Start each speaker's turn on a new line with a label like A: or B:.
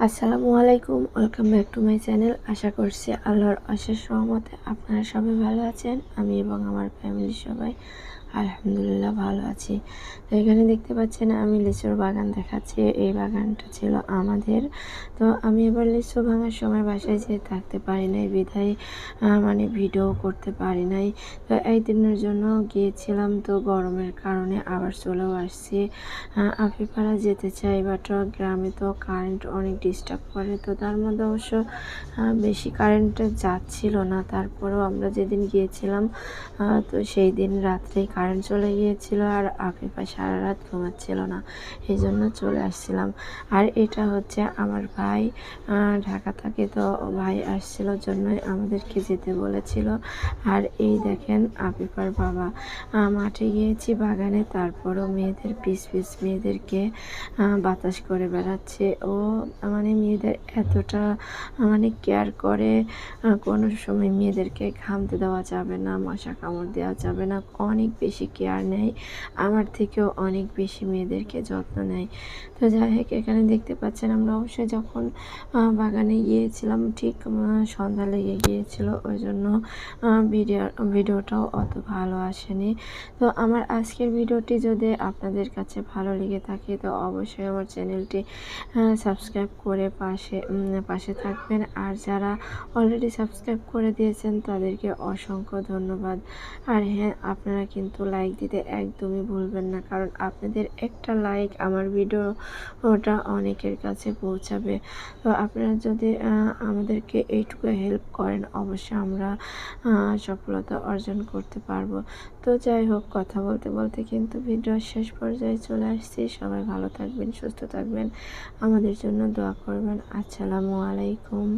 A: আসসালামু আলাইকুম, welcome back to my channel. আশা করছি আল্লাহর অশেষ রহমতে আপনারা সবাই ভালো আছেন। আমি এবং আমার ফ্যামিলি সবাই আলহামদুলিল্লাহ ভালো আছি। তো এখানে দেখতে পাচ্ছেন আমি লিচুর বাগান দেখাচ্ছি। এই বাগানটা ছিল আমাদের। তো আমি এবার লিচু ভাঙার সময় বাসায় যেয়ে থাকতে পারি নাই বিধায় মানে ভিডিও করতে পারি নাই। তো এই দিনের জন্য গিয়েছিলাম, তো গরমের কারণে আবার চলেও আসছি। আফিপাড়া যেতে চাই, বাট গ্রামে তো কারেন্ট অনেক ডিস্টার্ব করে। তো তার মধ্যে অবশ্য বেশি কারেন্ট যাচ্ছিল না। তারপরেও আমরা যেদিন গিয়েছিলাম তো সেই দিন রাত্রেই কারেন্ট চলে গিয়েছিল, আর আফিফা সারা রাত ঘুমাচ্ছিল না, এই জন্য চলে আসছিলাম। আর এটা হচ্ছে আমার ভাই, ঢাকা থাকে, তো ভাই আসছিল জন্যই আমাদেরকে যেতে বলেছিল। আর এই দেখেন আফিফার বাবা, মাঠে গিয়েছি বাগানে, তারপরও মেয়েদের পিস মেয়েদেরকে বাতাস করে বেড়াচ্ছে। ও মানে মেয়েদের এতটা মানে কেয়ার করে, কোনো সময় মেয়েদেরকে ঘামতে দেওয়া যাবে না, মশা কামড় দেওয়া যাবে না, অনেক বেশি কেয়ার নেয়, আমার থেকেও অনেক বেশি মেয়েদেরকে যত্ন নেয়। তো যাই হোক, এখানে দেখতে পাচ্ছেন আমরা অবশ্যই যখন বাগানে গিয়েছিলাম ঠিক সন্ধ্যা লেগে গিয়েছিল, ওই জন্য ভিডিওটাও অত ভালো আসেনি। তো আমার আজকের ভিডিওটি যদি আপনাদের কাছে ভালো লেগে থাকে তো অবশ্যই আমার চ্যানেলটি সাবস্ক্রাইব করে পাশে থাকবেন। আর যারা অলরেডি সাবস্ক্রাইব করে দিয়েছেন তাদেরকে অসংখ্য ধন্যবাদ। আর হ্যাঁ, আপনারা কিন্তু লাইক দিতে একদমই ভুলবেন না, কারণ আপনাদের একটা লাইক আমার ভিডিওটা অনেকের কাছে পৌঁছাবে। তো আপনারা যদি আমাদেরকে এইটুকু হেল্প করেন, অবশ্যই আমরা সফলতা অর্জন করতে পারবো। তো যাই হোক, কথা বলতে বলতে কিন্তু ভিডিওর শেষ পর্যায়ে চলে আসছি। সবাই ভালো থাকবেন, সুস্থ থাকবেন, আমাদের জন্য দোয়া করবেন। আসসালামু আলাইকুম।